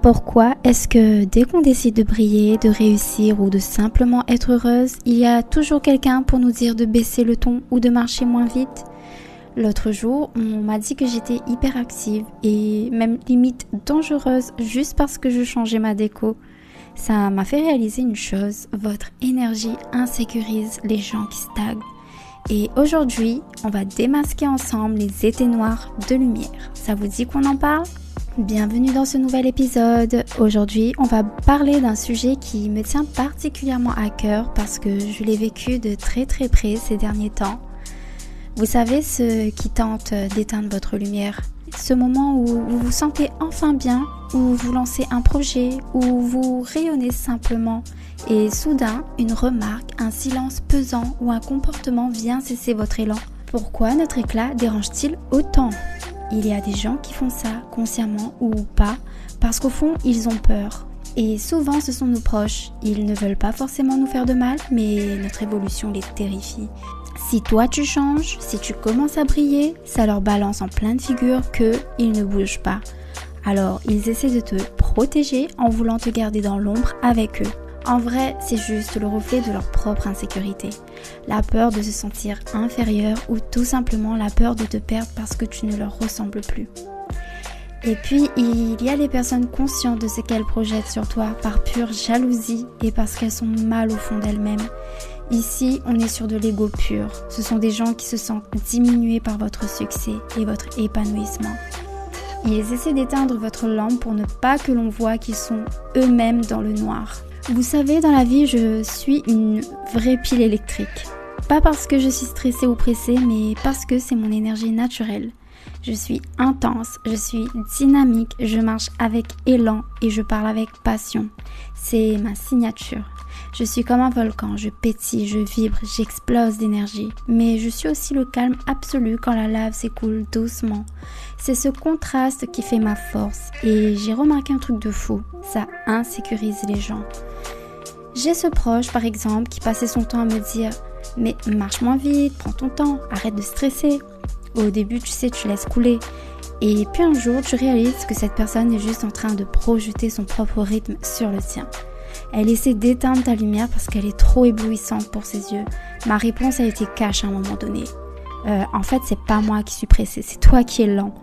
Pourquoi est-ce que dès qu'on décide de briller, de réussir ou de simplement être heureuse, il y a toujours quelqu'un pour nous dire de baisser le ton ou de marcher moins vite ? L'autre jour, on m'a dit que j'étais hyperactive et même limite dangereuse juste parce que je changeais ma déco. Ça m'a fait réaliser une chose, votre énergie insécurise les gens qui stagnent. Et aujourd'hui, on va démasquer ensemble les étés noirs de lumière. Ça vous dit qu'on en parle ? Bienvenue dans ce nouvel épisode. Aujourd'hui, on va parler d'un sujet qui me tient particulièrement à cœur parce que je l'ai vécu de très près ces derniers temps. Vous savez, ce qui tente d'éteindre votre lumière, ce moment où vous vous sentez enfin bien, où vous lancez un projet, où vous rayonnez simplement et soudain, une remarque, un silence pesant ou un comportement vient cesser votre élan. Pourquoi notre éclat dérange-t-il autant ? Il y a des gens qui font ça consciemment ou pas parce qu'au fond, ils ont peur. Et souvent, ce sont nos proches. Ils ne veulent pas forcément nous faire de mal, mais notre évolution les terrifie. Si toi tu changes, si tu commences à briller, ça leur balance en pleine figure qu'ils ne bougent pas. Alors, ils essaient de te protéger en voulant te garder dans l'ombre avec eux. En vrai, c'est juste le reflet de leur propre insécurité. La peur de se sentir inférieur ou tout simplement la peur de te perdre parce que tu ne leur ressembles plus. Et puis, il y a les personnes conscientes de ce qu'elles projettent sur toi par pure jalousie et parce qu'elles sont mal au fond d'elles-mêmes. Ici, on est sur de l'ego pur. Ce sont des gens qui se sentent diminués par votre succès et votre épanouissement. Ils essaient d'éteindre votre lampe pour ne pas que l'on voit qu'ils sont eux-mêmes dans le noir. Vous savez, dans la vie, je suis une vraie pile électrique. Pas parce que je suis stressée ou pressée, mais parce que c'est mon énergie naturelle. Je suis intense, je suis dynamique, je marche avec élan et je parle avec passion. C'est ma signature. Je suis comme un volcan, je pétille, je vibre, j'explose d'énergie. Mais je suis aussi le calme absolu quand la lave s'écoule doucement. C'est ce contraste qui fait ma force. Et j'ai remarqué un truc de fou, ça insécurise les gens. J'ai ce proche par exemple qui passait son temps à me dire « Mais marche moins vite, prends ton temps, arrête de stresser ». Au début, tu sais, tu laisses couler. Et puis un jour, tu réalises que cette personne est juste en train de projeter son propre rythme sur le tien. Elle essaie d'éteindre ta lumière parce qu'elle est trop éblouissante pour ses yeux. Ma réponse a été cash à un moment donné. En fait, c'est pas moi qui suis pressée, c'est toi qui es lent.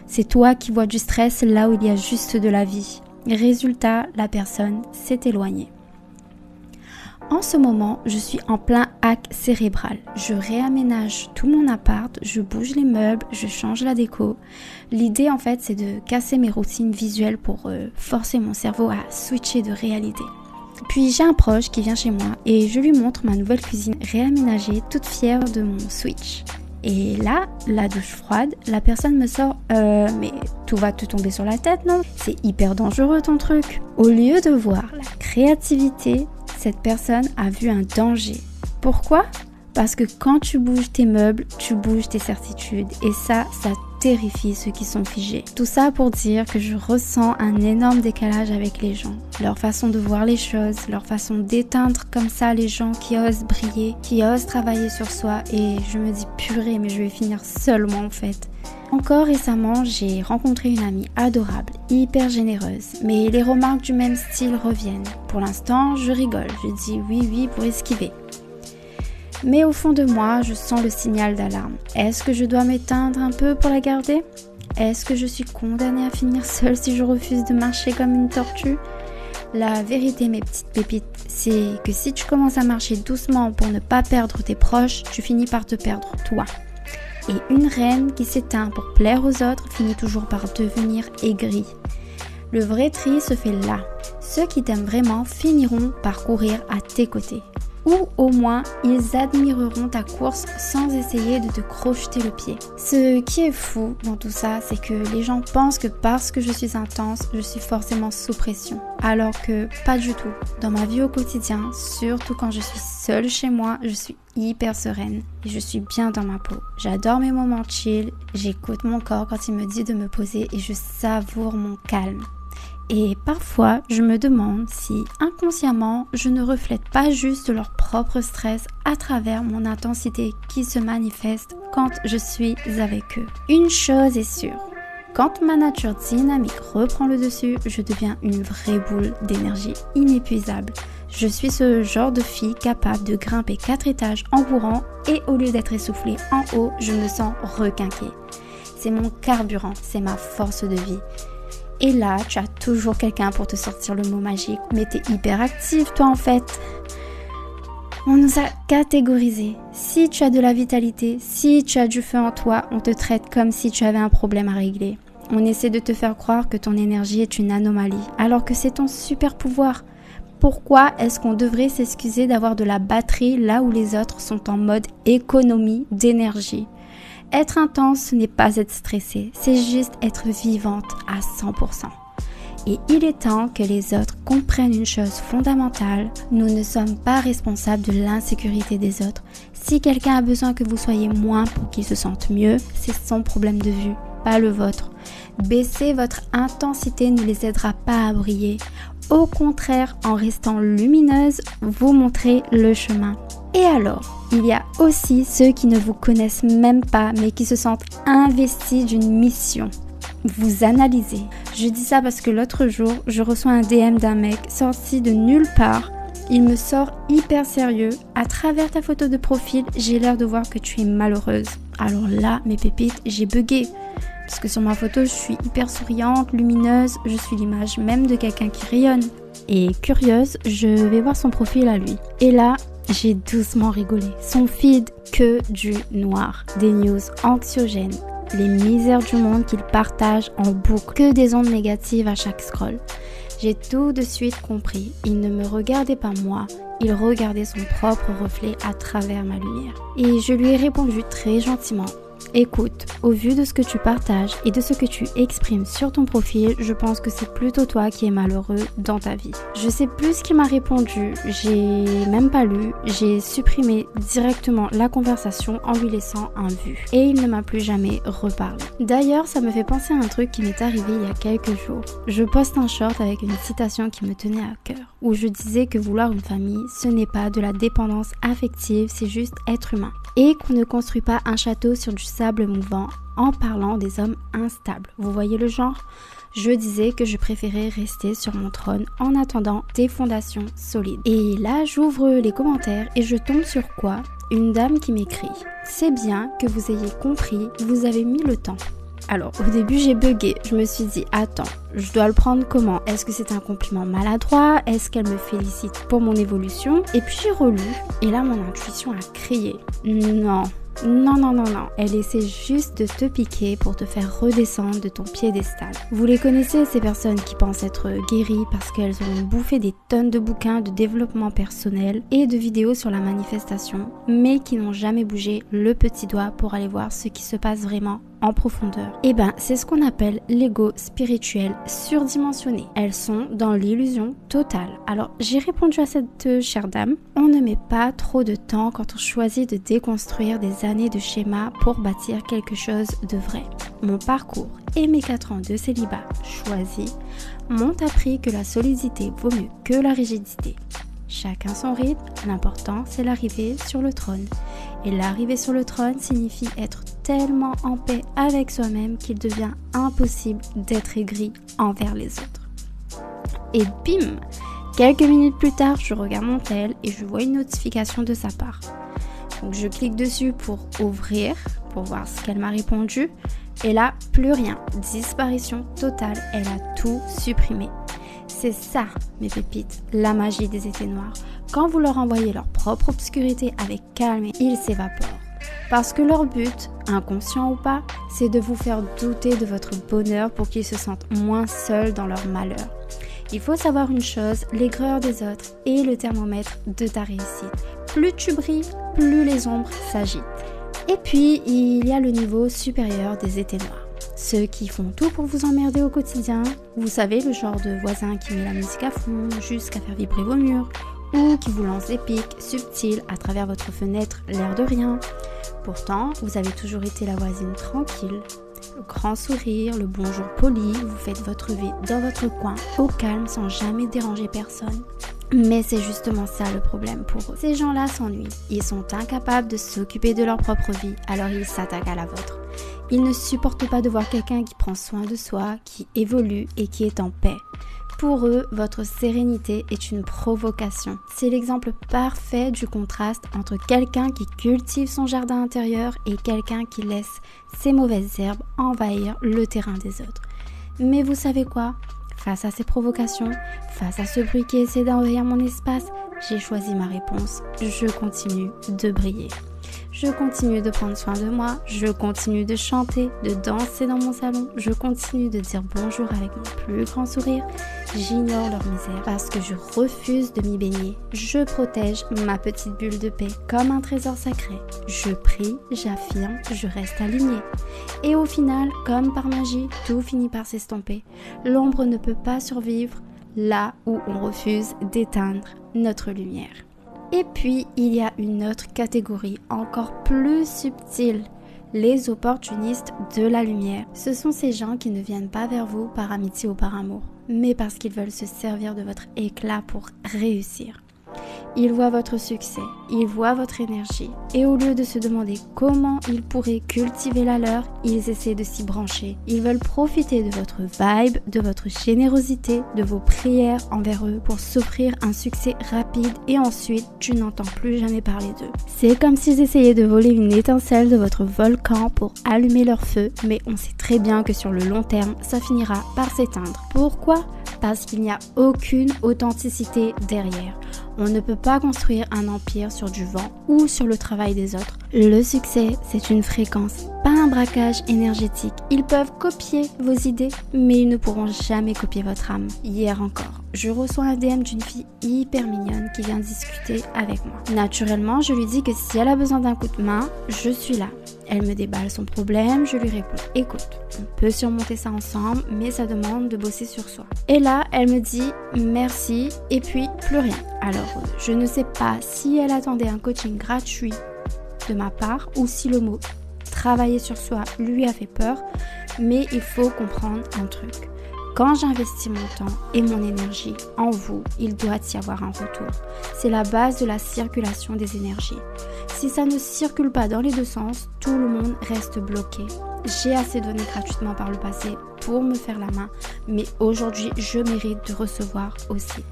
C'est toi qui vois du stress là où il y a juste de la vie. Résultat, la personne s'est éloignée. En ce moment, je suis en plein hack cérébral. Je réaménage tout mon appart, je bouge les meubles, je change la déco. L'idée en fait, c'est de casser mes routines visuelles pour forcer mon cerveau à switcher de réalité. Puis j'ai un proche qui vient chez moi et je lui montre ma nouvelle cuisine réaménagée, toute fière de mon switch. Et là, la douche froide, la personne me sort « mais tout va te tomber sur la tête, non ? C'est hyper dangereux ton truc !» Au lieu de voir la créativité, cette personne a vu un danger. Pourquoi ? Parce que quand tu bouges tes meubles, tu bouges tes certitudes. Et ça terrifie ceux qui sont figés. Tout ça pour dire que je ressens un énorme décalage avec les gens. Leur façon de voir les choses, leur façon d'éteindre comme ça les gens qui osent briller, qui osent travailler sur soi. Et je me dis purée, mais je vais finir seule moi en fait. Encore récemment, j'ai rencontré une amie adorable, hyper généreuse, mais les remarques du même style reviennent. Pour l'instant, je rigole, je dis oui pour esquiver. Mais au fond de moi, je sens le signal d'alarme. Est-ce que je dois m'éteindre un peu pour la garder ? Est-ce que je suis condamnée à finir seule si je refuse de marcher comme une tortue ? La vérité, mes petites pépites, c'est que si tu commences à marcher doucement pour ne pas perdre tes proches, tu finis par te perdre toi. Et une reine qui s'éteint pour plaire aux autres finit toujours par devenir aigrie. Le vrai tri se fait là. Ceux qui t'aiment vraiment finiront par courir à tes côtés. Ou au moins, ils admireront ta course sans essayer de te crocheter le pied. Ce qui est fou dans tout ça, c'est que les gens pensent que parce que je suis intense, je suis forcément sous pression. Alors que pas du tout. Dans ma vie au quotidien, surtout quand je suis seule chez moi, je suis hyper sereine et je suis bien dans ma peau. J'adore mes moments chill, j'écoute mon corps quand il me dit de me poser et je savoure mon calme. Et parfois, je me demande si inconsciemment, je ne reflète pas juste leur propre stress à travers mon intensité qui se manifeste quand je suis avec eux. Une chose est sûre, quand ma nature dynamique reprend le dessus, je deviens une vraie boule d'énergie inépuisable. Je suis ce genre de fille capable de grimper 4 étages en courant et au lieu d'être essoufflée en haut, je me sens requinquée. C'est mon carburant, c'est ma force de vie. Et là, tu as toujours quelqu'un pour te sortir le mot magique. Mais t'es hyper active toi en fait. On nous a catégorisés. Si tu as de la vitalité, si tu as du feu en toi, on te traite comme si tu avais un problème à régler. On essaie de te faire croire que ton énergie est une anomalie, alors que c'est ton super pouvoir. Pourquoi est-ce qu'on devrait s'excuser d'avoir de la batterie là où les autres sont en mode économie d'énergie ? Être intense, ce n'est pas être stressé, c'est juste être vivante à 100%. Et il est temps que les autres comprennent une chose fondamentale, nous ne sommes pas responsables de l'insécurité des autres. Si quelqu'un a besoin que vous soyez moins pour qu'il se sente mieux, c'est son problème de vue, pas le vôtre. Baisser votre intensité ne les aidera pas à briller. Au contraire, en restant lumineuse, vous montrez le chemin. Et alors, il y a aussi ceux qui ne vous connaissent même pas, mais qui se sentent investis d'une mission. Vous analysez. Je dis ça parce que l'autre jour, je reçois un DM d'un mec sorti de nulle part. Il me sort hyper sérieux. À travers ta photo de profil, j'ai l'air de voir que tu es malheureuse. Alors là, mes pépites, j'ai bugué. Parce que sur ma photo, je suis hyper souriante, lumineuse, je suis l'image même de quelqu'un qui rayonne. Et curieuse, je vais voir son profil à lui. Et là, j'ai doucement rigolé. Son feed, que du noir, des news anxiogènes, les misères du monde qu'il partage en boucle, que des ondes négatives à chaque scroll. J'ai tout de suite compris, il ne me regardait pas moi, il regardait son propre reflet à travers ma lumière. Et je lui ai répondu très gentiment. Écoute, au vu de ce que tu partages et de ce que tu exprimes sur ton profil, je pense que c'est plutôt toi qui es malheureux dans ta vie. Je sais plus ce qu'il m'a répondu, j'ai même pas lu, j'ai supprimé directement la conversation en lui laissant un vu. Et il ne m'a plus jamais reparlé. D'ailleurs, ça me fait penser à un truc qui m'est arrivé il y a quelques jours. Je poste un short avec une citation qui me tenait à cœur, où je disais que vouloir une famille, ce n'est pas de la dépendance affective, c'est juste être humain. Et qu'on ne construit pas un château sur du sable mouvant en parlant des hommes instables. Vous voyez le genre ? Je disais que je préférais rester sur mon trône en attendant des fondations solides. Et là, j'ouvre les commentaires et je tombe sur quoi ? Une dame qui m'écrit « C'est bien que vous ayez compris, vous avez mis le temps. » Alors, au début, j'ai bugué. Je me suis dit, attends, je dois le prendre comment ? Est-ce que c'est un compliment maladroit ? Est-ce qu'elle me félicite pour mon évolution ? Et puis j'ai relu, et là, mon intuition a crié. Non. Elle essaie juste de te piquer pour te faire redescendre de ton piédestal. Vous les connaissez, ces personnes qui pensent être guéries parce qu'elles ont bouffé des tonnes de bouquins de développement personnel et de vidéos sur la manifestation, mais qui n'ont jamais bougé le petit doigt pour aller voir ce qui se passe vraiment en profondeur. Et ben, c'est ce qu'on appelle l'ego spirituel surdimensionné. Elles sont dans l'illusion totale. Alors, j'ai répondu à cette chère dame, on ne met pas trop de temps quand on choisit de déconstruire des années de schémas pour bâtir quelque chose de vrai. Mon parcours et mes 4 ans de célibat choisis m'ont appris que la solidité vaut mieux que la rigidité. Chacun son rythme, l'important c'est l'arrivée sur le trône. Et l'arrivée sur le trône signifie être tellement en paix avec soi-même qu'il devient impossible d'être aigri envers les autres. Et bim ! Quelques minutes plus tard, je regarde mon tel et je vois une notification de sa part. Donc je clique dessus pour ouvrir, pour voir ce qu'elle m'a répondu. Et là, plus rien. Disparition totale. Elle a tout supprimé. C'est ça, mes pépites, la magie des étés noirs. Quand vous leur envoyez leur propre obscurité avec calme, ils s'évaporent. Parce que leur but, inconscient ou pas, c'est de vous faire douter de votre bonheur pour qu'ils se sentent moins seuls dans leur malheur. Il faut savoir une chose, l'aigreur des autres est le thermomètre de ta réussite. Plus tu brilles, plus les ombres s'agitent. Et puis, il y a le niveau supérieur des étés noirs. Ceux qui font tout pour vous emmerder au quotidien. Vous savez, le genre de voisin qui met la musique à fond jusqu'à faire vibrer vos murs. Ou qui vous lance des pics subtils à travers votre fenêtre, l'air de rien. Pourtant, vous avez toujours été la voisine tranquille. Le grand sourire, le bonjour poli, vous faites votre vie dans votre coin, au calme, sans jamais déranger personne. Mais c'est justement ça le problème pour eux. Ces gens-là s'ennuient. Ils sont incapables de s'occuper de leur propre vie, alors ils s'attaquent à la vôtre. Ils ne supportent pas de voir quelqu'un qui prend soin de soi, qui évolue et qui est en paix. Pour eux, votre sérénité est une provocation. C'est l'exemple parfait du contraste entre quelqu'un qui cultive son jardin intérieur et quelqu'un qui laisse ses mauvaises herbes envahir le terrain des autres. Mais vous savez quoi ? Face à ces provocations, face à ce bruit qui essaie d'envahir mon espace, j'ai choisi ma réponse. Je continue de briller. Je continue de prendre soin de moi, je continue de chanter, de danser dans mon salon, je continue de dire bonjour avec mon plus grand sourire. J'ignore leur misère parce que je refuse de m'y baigner. Je protège ma petite bulle de paix comme un trésor sacré. Je prie, j'affirme, je reste alignée. Et au final, comme par magie, tout finit par s'estomper. L'ombre ne peut pas survivre là où on refuse d'éteindre notre lumière. Et puis, il y a une autre catégorie encore plus subtile, les opportunistes de la lumière. Ce sont ces gens qui ne viennent pas vers vous par amitié ou par amour, mais parce qu'ils veulent se servir de votre éclat pour réussir. Ils voient votre succès, ils voient votre énergie, et au lieu de se demander comment ils pourraient cultiver la leur, ils essaient de s'y brancher. Ils veulent profiter de votre vibe, de votre générosité, de vos prières envers eux pour s'offrir un succès rapide et ensuite tu n'entends plus jamais parler d'eux. C'est comme s'ils essayaient de voler une étincelle de votre volcan pour allumer leur feu, mais on sait très bien que sur le long terme, ça finira par s'éteindre. Pourquoi ? Parce qu'il n'y a aucune authenticité derrière. On ne peut pas construire un empire sur du vent ou sur le travail des autres. Le succès, c'est une fréquence, pas un braquage énergétique. Ils peuvent copier vos idées, mais ils ne pourront jamais copier votre âme. Hier encore, je reçois un DM d'une fille hyper mignonne qui vient discuter avec moi. Naturellement, je lui dis que si elle a besoin d'un coup de main, je suis là. Elle me déballe son problème, je lui réponds « Écoute, on peut surmonter ça ensemble, mais ça demande de bosser sur soi. » Et là, elle me dit « Merci » et puis plus rien. Alors, je ne sais pas si elle attendait un coaching gratuit de ma part ou si le mot « travailler sur soi » lui a fait peur, mais il faut comprendre un truc. Quand j'investis mon temps et mon énergie en vous, il doit y avoir un retour. C'est la base de la circulation des énergies. Si ça ne circule pas dans les deux sens, tout le monde reste bloqué. J'ai assez donné gratuitement par le passé pour me faire la main, mais aujourd'hui, je mérite de recevoir aussi.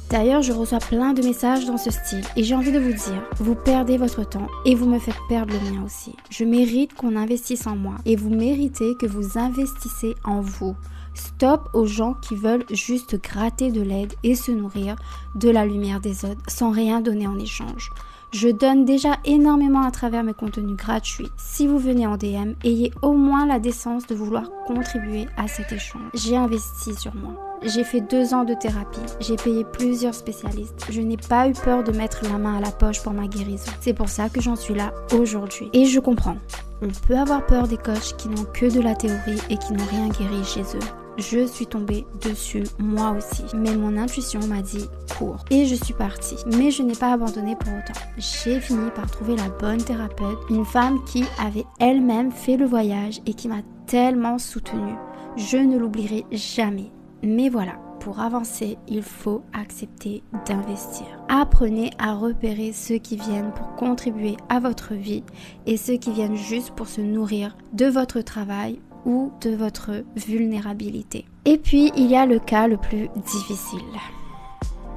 D'ailleurs, je reçois plein de messages dans ce style et j'ai envie de vous dire, vous perdez votre temps et vous me faites perdre le mien aussi. Je mérite qu'on investisse en moi et vous méritez que vous investissez en vous. Stop aux gens qui veulent juste gratter de l'aide et se nourrir de la lumière des autres sans rien donner en échange. Je donne déjà énormément à travers mes contenus gratuits. Si vous venez en DM, ayez au moins la décence de vouloir contribuer à cet échange. J'ai investi sur moi. J'ai fait 2 ans de thérapie. J'ai payé plusieurs spécialistes. Je n'ai pas eu peur de mettre la main à la poche pour ma guérison. C'est pour ça que j'en suis là aujourd'hui. Et je comprends. On peut avoir peur des coachs qui n'ont que de la théorie et qui n'ont rien guéri chez eux. Je suis tombée dessus moi aussi, mais mon intuition m'a dit cours et je suis partie. Mais je n'ai pas abandonné pour autant. J'ai fini par trouver la bonne thérapeute, une femme qui avait elle-même fait le voyage et qui m'a tellement soutenue. Je ne l'oublierai jamais. Mais voilà, pour avancer, il faut accepter d'investir. Apprenez à repérer ceux qui viennent pour contribuer à votre vie et ceux qui viennent juste pour se nourrir de votre travail ou de votre vulnérabilité. Et puis, il y a le cas le plus difficile.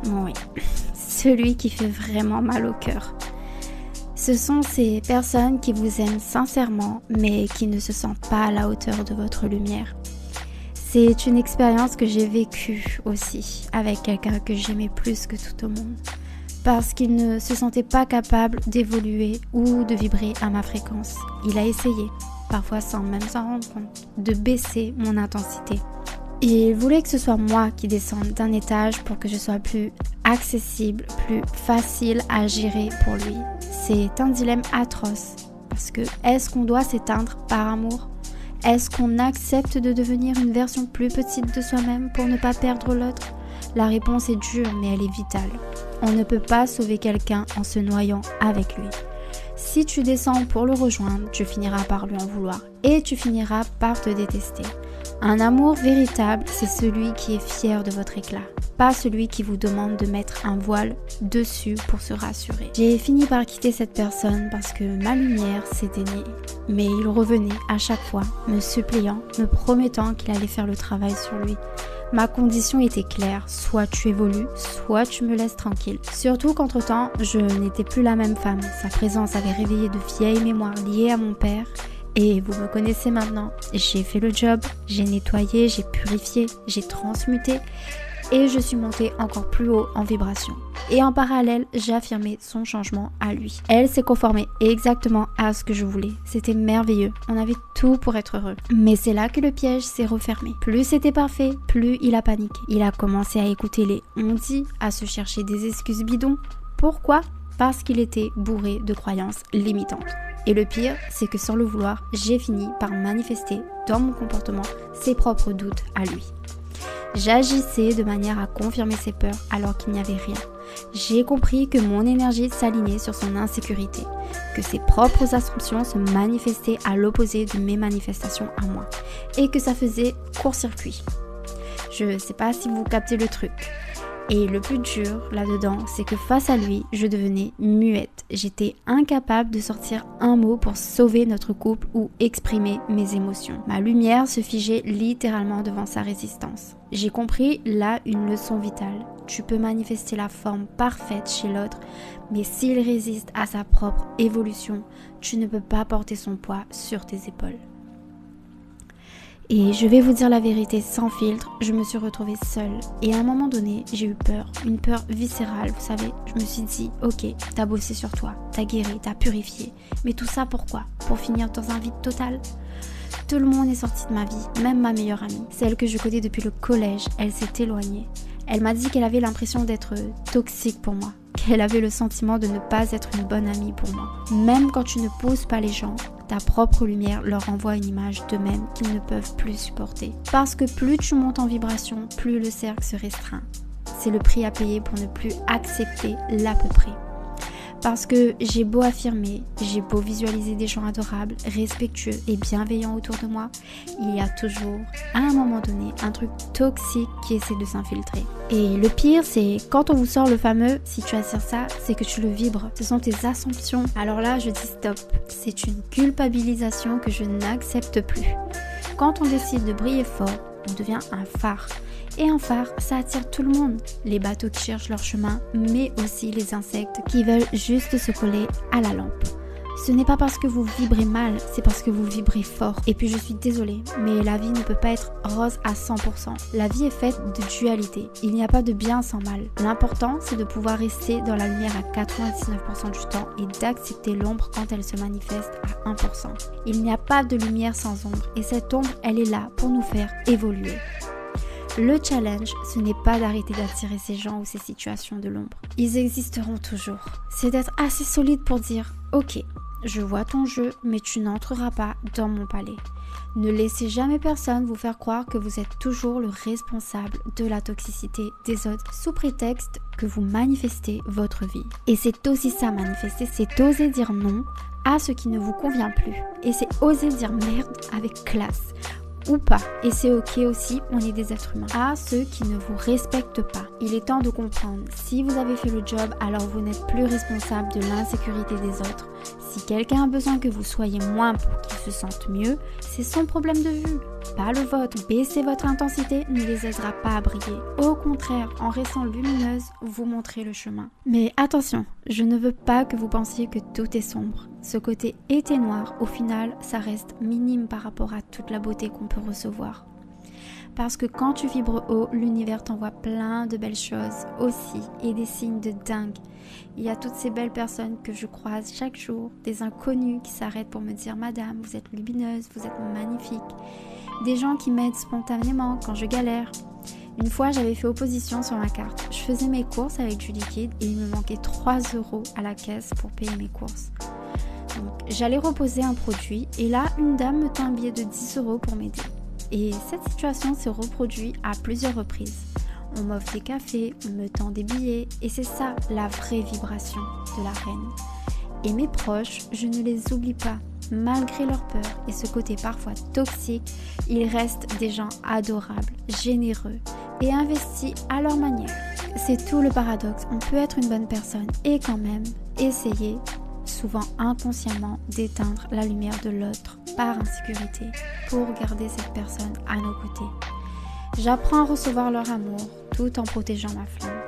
Oui, celui qui fait vraiment mal au cœur. Ce sont ces personnes qui vous aiment sincèrement, mais qui ne se sentent pas à la hauteur de votre lumière. C'est une expérience que j'ai vécue aussi avec quelqu'un que j'aimais plus que tout au monde. Parce qu'il ne se sentait pas capable d'évoluer ou de vibrer à ma fréquence. Il a essayé, parfois sans même s'en rendre compte, de baisser mon intensité. Il voulait que ce soit moi qui descende d'un étage pour que je sois plus accessible, plus facile à gérer pour lui. C'est un dilemme atroce, parce que est-ce qu'on doit s'éteindre par amour ? Est-ce qu'on accepte de devenir une version plus petite de soi-même pour ne pas perdre l'autre ? La réponse est dure, mais elle est vitale. On ne peut pas sauver quelqu'un en se noyant avec lui. Si tu descends pour le rejoindre, tu finiras par lui en vouloir et tu finiras par te détester. Un amour véritable, c'est celui qui est fier de votre éclat, pas celui qui vous demande de mettre un voile dessus pour se rassurer. J'ai fini par quitter cette personne parce que ma lumière s'éteignait, mais il revenait à chaque fois, me suppliant, me promettant qu'il allait faire le travail sur lui. Ma condition était claire, soit tu évolues, soit tu me laisses tranquille. Surtout qu'entre-temps, je n'étais plus la même femme. Sa présence avait réveillé de vieilles mémoires liées à mon père. Et vous me connaissez maintenant, j'ai fait le job, j'ai nettoyé, j'ai purifié, j'ai transmuté et je suis montée encore plus haut en vibration. Et en parallèle, j'ai affirmé son changement à lui. Elle s'est conformée exactement à ce que je voulais. C'était merveilleux, on avait tout pour être heureux. Mais c'est là que le piège s'est refermé. Plus c'était parfait, plus il a paniqué. Il a commencé à écouter les on-dit, à se chercher des excuses bidons. Pourquoi ? Parce qu'il était bourré de croyances limitantes. Et le pire, c'est que sans le vouloir, j'ai fini par manifester dans mon comportement ses propres doutes à lui. J'agissais de manière à confirmer ses peurs alors qu'il n'y avait rien. J'ai compris que mon énergie s'alignait sur son insécurité, que ses propres assumptions se manifestaient à l'opposé de mes manifestations à moi, et que ça faisait court-circuit. Je ne sais pas si vous captez le truc. Et le plus dur là-dedans, c'est que face à lui, je devenais muette. J'étais incapable de sortir un mot pour sauver notre couple ou exprimer mes émotions. Ma lumière se figeait littéralement devant sa résistance. J'ai compris là une leçon vitale. Tu peux manifester la forme parfaite chez l'autre, mais s'il résiste à sa propre évolution, tu ne peux pas porter son poids sur tes épaules. Et je vais vous dire la vérité sans filtre, je me suis retrouvée seule. Et à un moment donné, j'ai eu peur, une peur viscérale, vous savez. Je me suis dit, ok, t'as bossé sur toi, t'as guéri, t'as purifié. Mais tout ça pourquoi ? Pour finir dans un vide total ? Tout le monde est sorti de ma vie, même ma meilleure amie. Celle que je connais depuis le collège, elle s'est éloignée. Elle m'a dit qu'elle avait l'impression d'être toxique pour moi. Qu'elle avait le sentiment de ne pas être une bonne amie pour moi. Même quand tu ne pousses pas les gens, ta propre lumière leur renvoie une image d'eux-mêmes qu'ils ne peuvent plus supporter. Parce que plus tu montes en vibration, plus le cercle se restreint. C'est le prix à payer pour ne plus accepter l'à peu près. Parce que j'ai beau affirmer, j'ai beau visualiser des gens adorables, respectueux et bienveillants autour de moi, il y a toujours, à un moment donné, un truc toxique qui essaie de s'infiltrer. Et le pire, c'est quand on vous sort le fameux « si tu attires ça, c'est que tu le vibres ». Ce sont tes assumptions. Alors là, je dis stop. C'est une culpabilisation que je n'accepte plus. Quand on décide de briller fort, on devient un phare. Et un phare, ça attire tout le monde. Les bateaux qui cherchent leur chemin, mais aussi les insectes qui veulent juste se coller à la lampe. Ce n'est pas parce que vous vibrez mal, c'est parce que vous vibrez fort. Et puis je suis désolée, mais la vie ne peut pas être rose à 100%. La vie est faite de dualité. Il n'y a pas de bien sans mal. L'important, c'est de pouvoir rester dans la lumière à 99% du temps et d'accepter l'ombre quand elle se manifeste à 1%. Il n'y a pas de lumière sans ombre. Et cette ombre, elle est là pour nous faire évoluer. Le challenge, ce n'est pas d'arrêter d'attirer ces gens ou ces situations de l'ombre. Ils existeront toujours. C'est d'être assez solide pour dire « Ok, je vois ton jeu, mais tu n'entreras pas dans mon palais. » Ne laissez jamais personne vous faire croire que vous êtes toujours le responsable de la toxicité des autres sous prétexte que vous manifestez votre vie. Et c'est aussi ça manifester, c'est oser dire non à ce qui ne vous convient plus. Et c'est oser dire merde avec classe. Ou pas, et c'est ok aussi, on est des êtres humains. À ceux qui ne vous respectent pas, il est temps de comprendre, si vous avez fait le job, alors vous n'êtes plus responsable de l'insécurité des autres. Si quelqu'un a besoin que vous soyez moins pour qu'il se sente mieux, c'est son problème de vue, pas le vôtre. Baisser votre intensité ne les aidera pas à briller. Au contraire, en restant lumineuse, vous montrez le chemin. Mais attention, je ne veux pas que vous pensiez que tout est sombre. Ce côté été noir, au final, ça reste minime par rapport à toute la beauté qu'on peut recevoir. Parce que quand tu vibres haut, l'univers t'envoie plein de belles choses aussi et des signes de dingue. Il y a toutes ces belles personnes que je croise chaque jour, des inconnus qui s'arrêtent pour me dire « Madame, vous êtes lumineuse, vous êtes magnifique ». Des gens qui m'aident spontanément quand je galère. Une fois, j'avais fait opposition sur ma carte. Je faisais mes courses avec du liquide et il me manquait 3 € à la caisse pour payer mes courses. Donc, j'allais reposer un produit et là, une dame me tend un billet de 10 € pour m'aider. Et cette situation se reproduit à plusieurs reprises. On m'offre des cafés, on me tend des billets et c'est ça la vraie vibration de la reine. Et mes proches, je ne les oublie pas. malgré leur peur et ce côté parfois toxique, ils restent des gens adorables, généreux et investis à leur manière. C'est tout le paradoxe, on peut être une bonne personne et quand même essayer, souvent inconsciemment, d'éteindre la lumière de l'autre par insécurité pour garder cette personne à nos côtés. J'apprends à recevoir leur amour tout en protégeant ma flamme.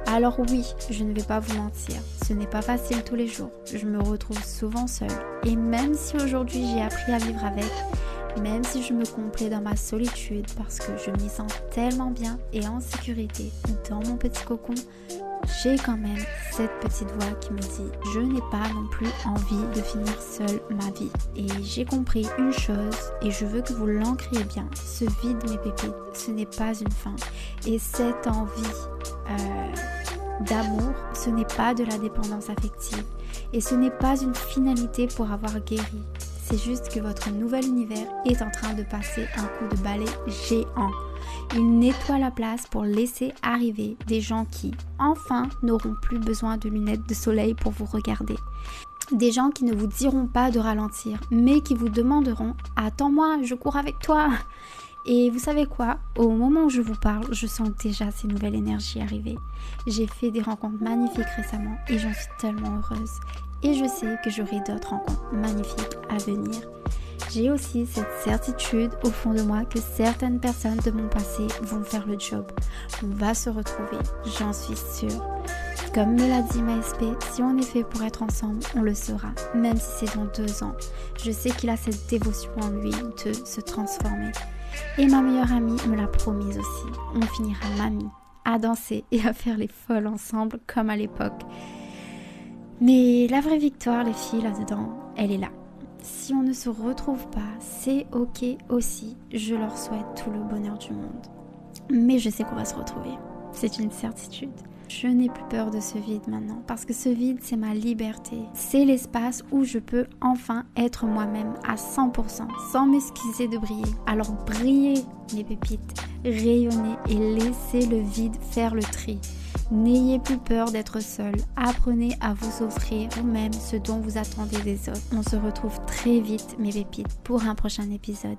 Alors oui, je ne vais pas vous mentir, ce n'est pas facile tous les jours. Je me retrouve souvent seule. Et même si aujourd'hui j'ai appris à vivre avec, même si je me complais dans ma solitude parce que je m'y sens tellement bien et en sécurité dans mon petit cocon, j'ai quand même cette petite voix qui me dit « Je n'ai pas non plus envie de finir seule ma vie ». Et j'ai compris une chose et je veux que vous l'ancriez bien. Ce vide, mes pépites, ce n'est pas une fin. Et cette envie d'amour, ce n'est pas de la dépendance affective. Et ce n'est pas une finalité pour avoir guéri. C'est juste que votre nouvel univers est en train de passer un coup de balai géant. Il nettoie la place pour laisser arriver des gens qui, enfin, n'auront plus besoin de lunettes de soleil pour vous regarder. Des gens qui ne vous diront pas de ralentir, mais qui vous demanderont « Attends-moi, je cours avec toi !» Et vous savez quoi? Au moment où je vous parle, je sens déjà ces nouvelles énergies arriver. J'ai fait des rencontres magnifiques récemment et j'en suis tellement heureuse. Et je sais que j'aurai d'autres rencontres magnifiques à venir. J'ai aussi cette certitude au fond de moi que certaines personnes de mon passé vont faire le job. On va se retrouver, j'en suis sûre. Comme me l'a dit MSP, si on est fait pour être ensemble, on le sera, même si c'est dans 2 ans. Je sais qu'il a cette dévotion en lui de se transformer. Et ma meilleure amie me l'a promise aussi. On finira mamie, à danser et à faire les folles ensemble comme à l'époque. Mais la vraie victoire, les filles, là-dedans, elle est là. Si on ne se retrouve pas, c'est ok aussi. Je leur souhaite tout le bonheur du monde. Mais je sais qu'on va se retrouver. C'est une certitude. Je n'ai plus peur de ce vide maintenant parce que ce vide, c'est ma liberté. C'est l'espace où je peux enfin être moi-même à 100% sans m'excuser de briller. Alors brillez, mes pépites, rayonnez et laissez le vide faire le tri. N'ayez plus peur d'être seul. Apprenez à vous offrir vous-même ce dont vous attendez des autres. On se retrouve très vite, mes pépites, pour un prochain épisode.